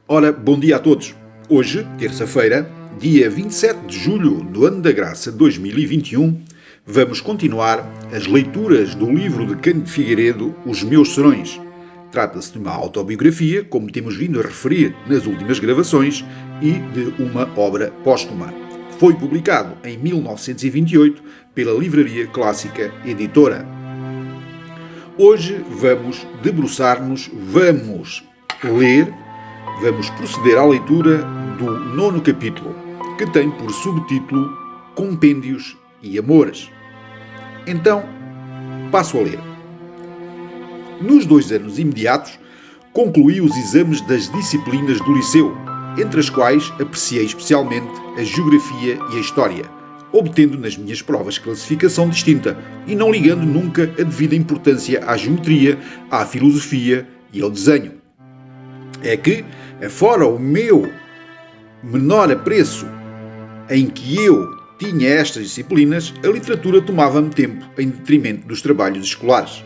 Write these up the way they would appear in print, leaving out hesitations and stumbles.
Ora, bom dia a todos. Hoje, terça-feira, dia 27 de julho do ano da graça 2021, vamos continuar as leituras do livro de Cândido Figueiredo, Os Meus Serões. Trata-se de uma autobiografia, como temos vindo a referir nas últimas gravações, e de uma obra póstuma. Foi publicado em 1928 pela Livraria Clássica Editora. Hoje vamos debruçar-nos, vamos ler, vamos proceder à leitura do 9º capítulo, que tem por subtítulo Compêndios e Amores. Então, passo a ler. Nos 2 anos imediatos, concluí os exames das disciplinas do liceu, entre as quais apreciei especialmente a Geografia e a História, obtendo nas minhas provas classificação distinta e não ligando nunca a devida importância à geometria, à filosofia e ao desenho. É que, afora o meu menor apreço em que eu tinha estas disciplinas, a literatura tomava-me tempo em detrimento dos trabalhos escolares.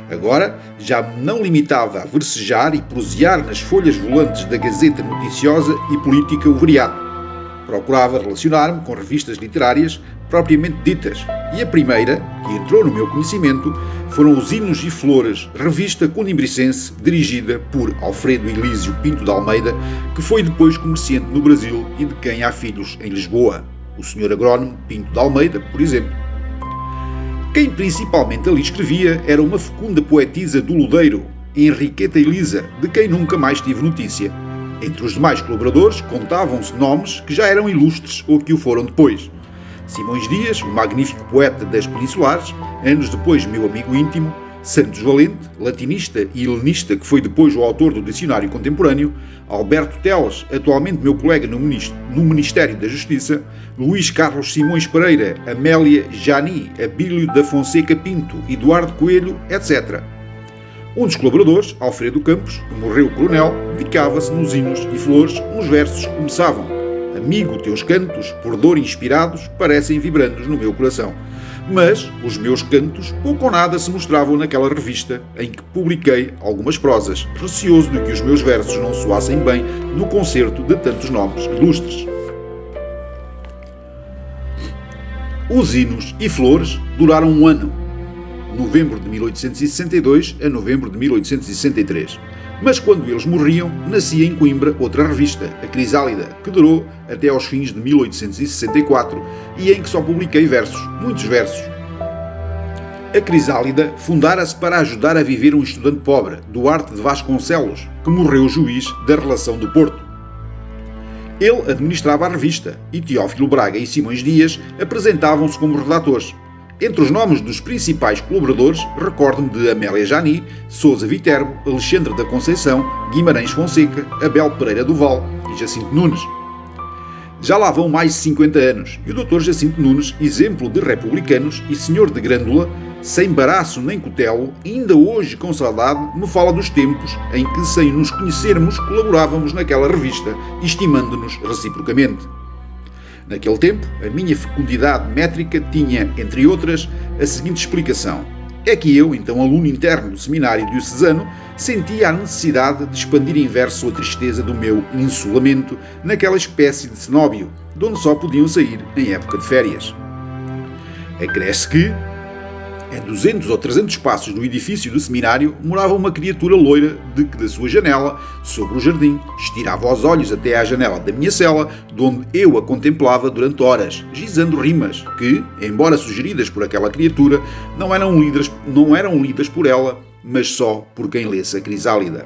Agora, já me não limitava a versejar e prosear nas folhas volantes da Gazeta Noticiosa e Política o variado. Procurava relacionar-me com revistas literárias propriamente ditas, e a primeira, que entrou no meu conhecimento, foram os Hinos e Flores, revista conimbricense dirigida por Alfredo Elísio Pinto de Almeida, que foi depois comerciante no Brasil e de quem há filhos em Lisboa, o Sr. Agrónomo Pinto de Almeida, por exemplo. Quem principalmente ali escrevia era uma fecunda poetisa do Ludeiro, Henriqueta Elisa, de quem nunca mais tive notícia. Entre os demais colaboradores contavam-se nomes que já eram ilustres ou que o foram depois. Simões Dias, o magnífico poeta das Peninsulares, anos depois meu amigo íntimo, Santos Valente, latinista e helenista que foi depois o autor do Dicionário Contemporâneo, Alberto Teles, atualmente meu colega no Ministério da Justiça, Luís Carlos Simões Pereira, Amélia Jani, Abílio da Fonseca Pinto, Eduardo Coelho, etc. Um dos colaboradores, Alfredo Campos, que morreu coronel, dedicava-se nos Hinos e Flores uns versos que começavam: Amigo, teus cantos, por dor inspirados, parecem vibrandos no meu coração. Mas os meus cantos pouco ou nada se mostravam naquela revista em que publiquei algumas prosas, receoso de que os meus versos não soassem bem no concerto de tantos nomes ilustres. Os Hinos e Flores duraram um ano, novembro de 1862 a novembro de 1863. Mas quando eles morriam, nascia em Coimbra outra revista, a Crisálida, que durou até aos fins de 1864 e em que só publiquei versos, muitos versos. A Crisálida fundara-se para ajudar a viver um estudante pobre, Duarte de Vasconcelos, que morreu juiz da Relação do Porto. Ele administrava a revista e Teófilo Braga e Simões Dias apresentavam-se como redatores. Entre os nomes dos principais colaboradores, recordo-me de Amélia Jani, Sousa Viterbo, Alexandre da Conceição, Guimarães Fonseca, Abel Pereira do Val e Jacinto Nunes. Já lá vão mais de 50 anos e o Dr. Jacinto Nunes, exemplo de republicanos e senhor de Grândola, sem baraço nem cutelo, ainda hoje com saudade me fala dos tempos em que, sem nos conhecermos, colaborávamos naquela revista, estimando-nos reciprocamente. Naquele tempo, a minha fecundidade métrica tinha, entre outras, a seguinte explicação. É que eu, então aluno interno do seminário diocesano, sentia a necessidade de expandir em verso a tristeza do meu insulamento naquela espécie de cenóbio, de onde só podiam sair em época de férias. Acresce que, a 200 ou 300 passos do edifício do seminário, morava uma criatura loira de que da sua janela, sobre o jardim, estirava os olhos até à janela da minha cela, de onde eu a contemplava durante horas, gizando rimas que, embora sugeridas por aquela criatura, não eram lidas por ela, mas só por quem lesse a Crisálida.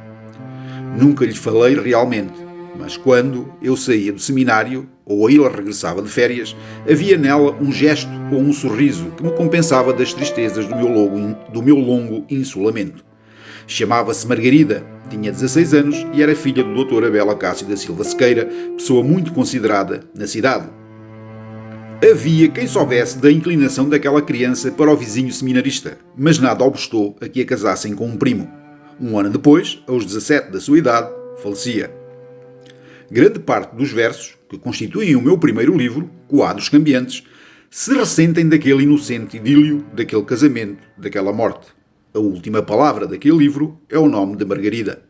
Nunca lhe falei realmente, mas quando eu saía do seminário, ou ele regressava de férias, havia nela um gesto ou um sorriso que me compensava das tristezas do meu longo insulamento. Chamava-se Margarida, tinha 16 anos e era filha do Dr. Abel Acácio da Silva Sequeira, pessoa muito considerada na cidade. Havia quem soubesse da inclinação daquela criança para o vizinho seminarista, mas nada obstou a que a casassem com um primo. Um ano depois, aos 17 da sua idade, falecia. Grande parte dos versos, que constituem o meu primeiro livro, Quadros Cambiantes, se ressentem daquele inocente idílio, daquele casamento, daquela morte. A última palavra daquele livro é o nome de Margarida.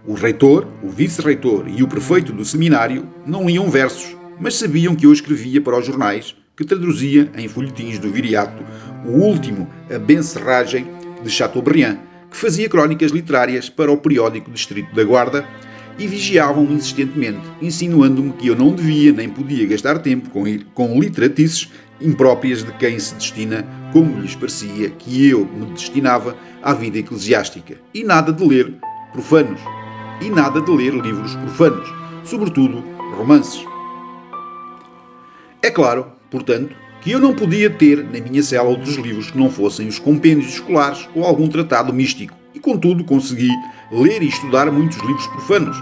O reitor, o vice-reitor e o prefeito do seminário não liam versos, mas sabiam que eu escrevia para os jornais, que traduzia em folhetins do viriato o último A Bencerragem de Chateaubriand, que fazia crónicas literárias para o periódico Distrito da Guarda e vigiavam-me insistentemente, insinuando-me que eu não devia nem podia gastar tempo com literatices impróprias de quem se destina, como lhes parecia que eu me destinava, à vida eclesiástica, e nada de ler profanos, e nada de ler livros profanos, sobretudo romances. É claro, portanto, que eu não podia ter na minha cela outros livros que não fossem os compêndios escolares ou algum tratado místico, e contudo consegui ler e estudar muitos livros profanos,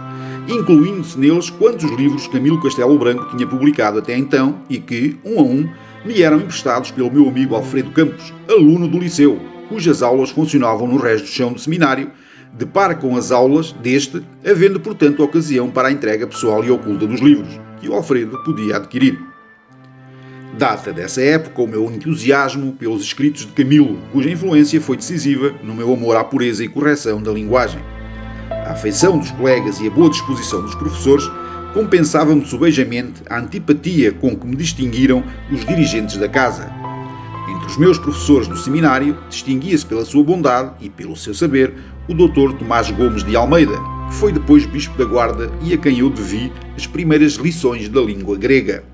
incluindo-se neles quantos livros Camilo Castelo Branco tinha publicado até então e que, um a um, me eram emprestados pelo meu amigo Alfredo Campos, aluno do liceu, cujas aulas funcionavam no resto do chão do seminário, de par com as aulas deste, havendo portanto ocasião para a entrega pessoal e oculta dos livros, que o Alfredo podia adquirir. Data dessa época o meu entusiasmo pelos escritos de Camilo, cuja influência foi decisiva no meu amor à pureza e correção da linguagem. A afeição dos colegas e a boa disposição dos professores compensavam-me sobejamente a antipatia com que me distinguiram os dirigentes da casa. Entre os meus professores do seminário, distinguia-se pela sua bondade e pelo seu saber o Dr. Tomás Gomes de Almeida, que foi depois bispo da Guarda e a quem eu devi as primeiras lições da língua grega.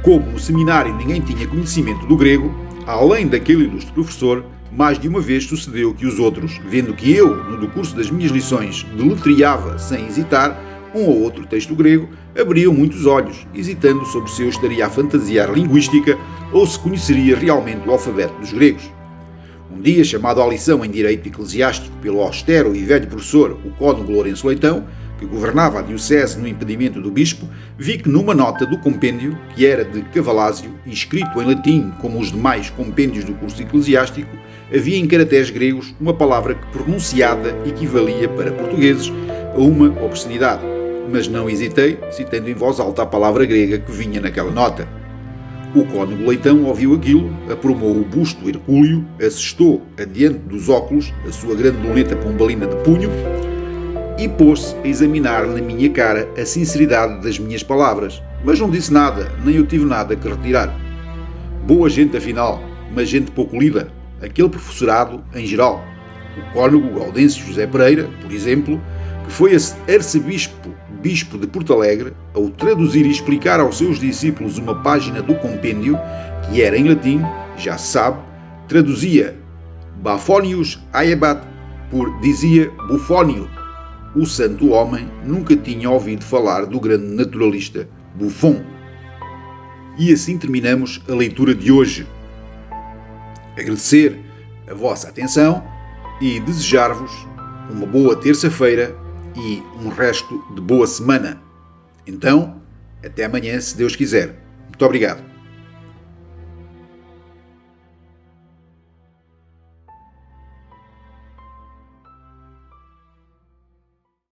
Como no seminário ninguém tinha conhecimento do grego, além daquele ilustre professor, mais de uma vez sucedeu que os outros, vendo que eu, no decurso das minhas lições, deletreava sem hesitar um ou outro texto grego, abriam muitos olhos, hesitando sobre se eu estaria a fantasiar linguística ou se conheceria realmente o alfabeto dos gregos. Um dia, chamado à lição em Direito Eclesiástico pelo austero e velho professor, o cônego Lourenço Leitão, que governava a diocese no impedimento do bispo, vi que numa nota do compêndio, que era de Cavalásio e escrito em latim como os demais compêndios do curso eclesiástico, havia em caracteres gregos uma palavra que pronunciada equivalia para portugueses a uma obscenidade, mas não hesitei, citando em voz alta a palavra grega que vinha naquela nota. O cônego Leitão ouviu aquilo, aprumou o busto hercúleo, assestou adiante dos óculos a sua grande luneta pombalina de punho e pôs-se a examinar na minha cara a sinceridade das minhas palavras, mas não disse nada, nem eu tive nada que retirar. Boa gente afinal, mas gente pouco lida, aquele professorado em geral. O cônego Gaudêncio José Pereira, por exemplo, que foi bispo de Porto Alegre, ao traduzir e explicar aos seus discípulos uma página do compêndio, que era em latim, já se sabe, traduzia Bafonius Aebat por dizia Bufónio. O santo homem nunca tinha ouvido falar do grande naturalista Buffon. E assim terminamos a leitura de hoje. Agradecer a vossa atenção e desejar-vos uma boa terça-feira e um resto de boa semana. Então, até amanhã, se Deus quiser. Muito obrigado.